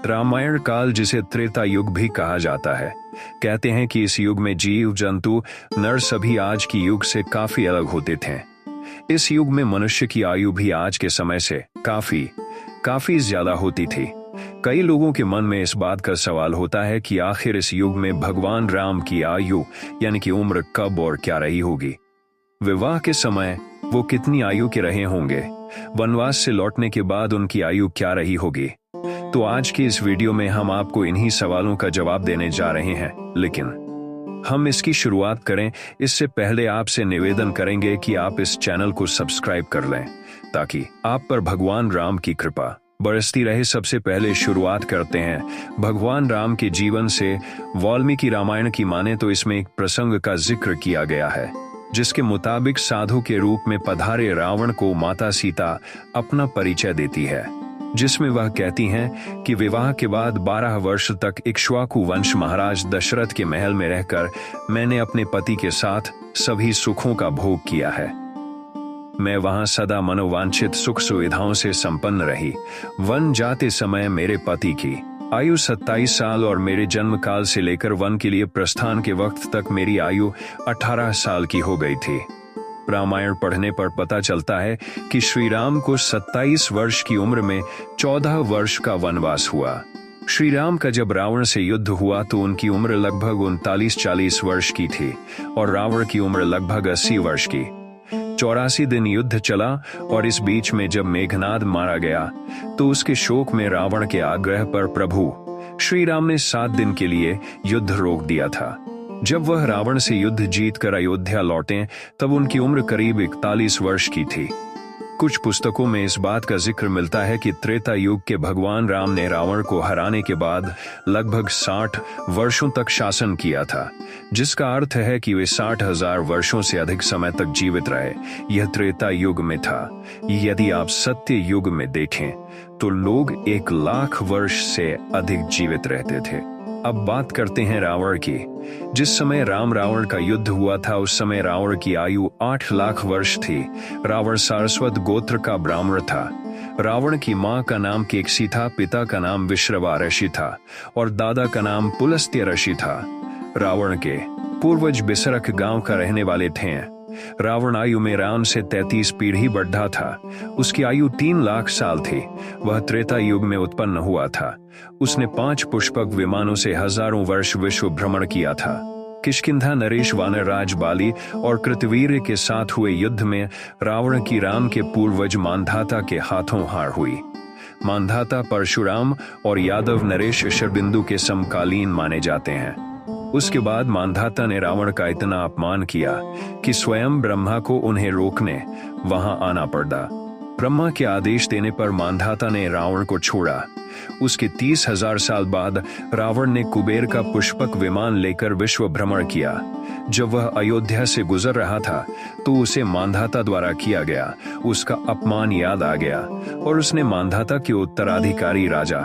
रामायण काल, जिसे त्रेता युग भी कहा जाता है, कहते हैं कि इस युग में जीव जंतु नर सभी आज की युग से काफी अलग होते थे। इस युग में मनुष्य की आयु भी आज के समय से काफी ज्यादा होती थी। कई लोगों के मन में इस बात का सवाल होता है कि आखिर इस युग में भगवान राम की आयु यानी कि उम्र कब और क्या रही होगी। विवाह के समय वो कितनी आयु के रहे होंगे, वनवास से लौटने के बाद उनकी आयु क्या रही होगी। तो आज की इस वीडियो में हम आपको इन्हीं सवालों का जवाब देने जा रहे हैं। लेकिन हम इसकी शुरुआत करें इससे पहले आपसे निवेदन करेंगे कि आप इस चैनल को सब्सक्राइब कर लें ताकि आप पर भगवान राम की कृपा बरसती रहे। सबसे पहले शुरुआत करते हैं भगवान राम के जीवन से। वाल्मीकि रामायण की माने तो इसमें एक प्रसंग का जिक्र किया गया है, जिसके मुताबिक साधु के रूप में पधारे रावण को माता सीता अपना परिचय देती है, जिसमें वह कहती हैं कि विवाह के बाद 12 वर्ष तक इक्ष्वाकु वंश महाराज दशरथ के महल में रहकर मैंने अपने पति के साथ सभी सुखों का भोग किया है। मैं वहां सदा मनोवांछित सुख सुविधाओं से संपन्न रही। वन जाते समय मेरे पति की आयु 27 साल और मेरे जन्म काल से लेकर वन के लिए प्रस्थान के वक्त तक मेरी आयु 18 साल की हो गई थी। रामायण पढ़ने पर पता चलता है कि श्री राम को 27 वर्ष की उम्र में 14 वर्ष का वनवास हुआ। श्री राम का जब रावण से युद्ध हुआ तो उनकी उम्र लगभग 39-40 वर्ष की थी और रावण की उम्र लगभग 80 वर्ष की। 84 दिन युद्ध चला और इस बीच में जब मेघनाद मारा गया तो उसके शोक में रावण के आग्रह पर प्रभु श्री राम ने 7 दिन के लिए युद्ध रोक दिया था। जब वह रावण से युद्ध जीतकर अयोध्या लौटे तब उनकी उम्र करीब 41 वर्ष की थी। कुछ पुस्तकों में इस बात का जिक्र मिलता है कि त्रेता युग के भगवान राम ने रावण को हराने के बाद लगभग 60 वर्षों तक शासन किया था, जिसका अर्थ है कि वे 60,000 वर्षों से अधिक समय तक जीवित रहे। यह त्रेता युग में था। यदि आप सत्य युग में देखें तो लोग 1 लाख वर्ष से अधिक जीवित रहते थे। अब बात करते हैं रावण की। जिस समय राम रावण का युद्ध हुआ था उस समय रावण की आयु 8 लाख वर्ष थी। रावण सारस्वत गोत्र का ब्राह्मण था। रावण की मां का नाम केकसी था, पिता का नाम विश्रवा ऋषि था और दादा का नाम पुलस्त्य ऋषि था। रावण के पूर्वज बिसरख गांव का रहने वाले थे। रावण आयु में राम से 33 पीढ़ी बढ़ा था। उसकी आयु 3 लाख साल थी। वह त्रेता युग में उत्पन्न हुआ था। उसने 5 पुष्पक विमानों से हजारों वर्ष विश्व भ्रमण किया था। किष्किंधा नरेश वानर राज बाली और कृतवीर्य के साथ हुए युद्ध में रावण की राम के पूर्वज मांधाता के हाथों हार हुई। मांधाता परशुराम और यादव नरेश शरबिंदु के समकालीन माने जाते हैं। उसके बाद मांधाता ने रावण का इतना अपमान किया कि स्वयं ब्रह्मा को उन्हें रोकने वहां आना पड़ा। ब्रह्मा के आदेश देने पर मांधाता ने रावण को छोड़ा। उसके 30,000 साल बाद रावण ने कुबेर का पुष्पक विमान लेकर विश्व भ्रमण किया। जब वह अयोध्या से गुजर रहा था तो उसे मांधाता द्वारा किया गया उसका अपमान याद आ गया और उसने मांधाता के उत्तराधिकारी राजा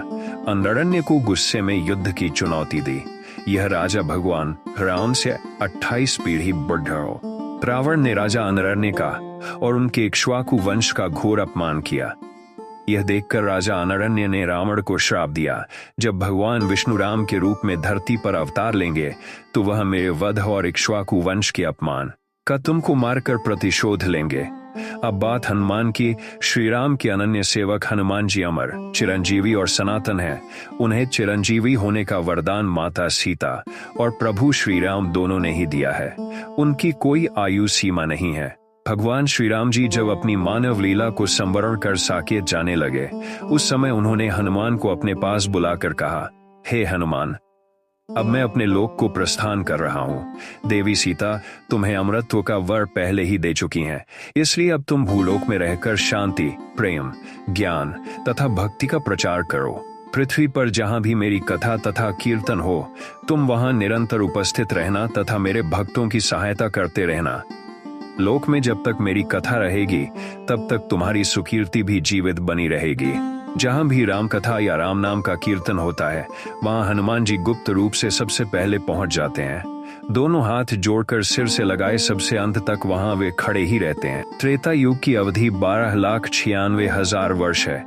अनरण्य को गुस्से में युद्ध की चुनौती दी। यह राजा भगवान राम से 28 पीढ़ी बढ़ा। रावण ने राजा अनरण्य का और उनके इक्ष्वाकु वंश का घोर अपमान किया। यह देखकर राजा अनरण्य ने रावण को श्राप दिया, जब भगवान विष्णु राम के रूप में धरती पर अवतार लेंगे तो वह मेरे वध और इक्ष्वाकु वंश के अपमान का तुमको मारकर प्रतिशोध लेंगे। अब बात हनुमान की। श्री राम के अनन्य सेवक हनुमान जी अमर, चिरंजीवी और सनातन है। उन्हें चिरंजीवी होने का वरदान माता सीता और प्रभु श्री राम दोनों ने ही दिया है। उनकी कोई आयु सीमा नहीं है। भगवान श्री राम जी जब अपनी मानव लीला को संवरण कर साकेत जाने लगे उस समय उन्होंने हनुमान को अपने पास बुलाकर कहा, हे हनुमान, अब मैं अपने लोक को प्रस्थान कर रहा हूँ। देवी सीता तुम्हें अमरत्व का वर पहले ही दे चुकी हैं, इसलिए अब तुम भूलोक में रहकर शांति, प्रेम, ज्ञान तथा भक्ति का प्रचार करो। पृथ्वी पर जहाँ भी मेरी कथा तथा कीर्तन हो तुम वहाँ निरंतर उपस्थित रहना तथा मेरे भक्तों की सहायता करते रहना। लोक में जब तक मेरी कथा रहेगी तब तक तुम्हारी सुकीर्ति भी जीवित बनी रहेगी। जहां भी राम कथा या राम नाम का कीर्तन होता है वहां हनुमान जी गुप्त रूप से सबसे पहले पहुंच जाते हैं। दोनों हाथ जोड़कर सिर से लगाए सबसे अंत तक वहां वे खड़े ही रहते हैं। त्रेता युग की अवधि 12,96,000 वर्ष है,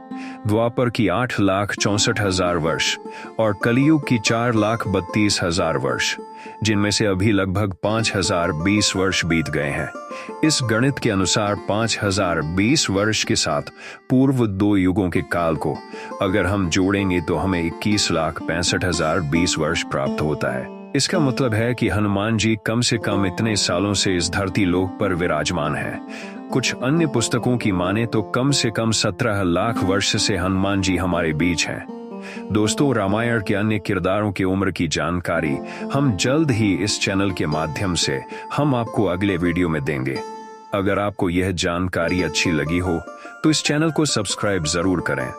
द्वापर की 8,64,000 वर्ष और कलियुग की 4,32,000 वर्ष, जिनमें से अभी लगभग 5,020 वर्ष बीत गए हैं। इस गणित के अनुसार 5,020 वर्ष के साथ पूर्व 2 युगों के काल को अगर हम जोड़ेंगे तो हमें 21,65,020 वर्ष प्राप्त होता है। इसका मतलब है कि हनुमान जी कम से कम इतने सालों से इस धरती लोक पर विराजमान हैं। कुछ अन्य पुस्तकों की माने तो कम से कम 17 लाख वर्ष से हनुमान जी हमारे बीच हैं। दोस्तों, रामायण के अन्य किरदारों की उम्र की जानकारी हम जल्द ही इस चैनल के माध्यम से हम आपको अगले वीडियो में देंगे। अगर आपको यह जानकारी अच्छी लगी हो तो इस चैनल को सब्सक्राइब जरूर करें।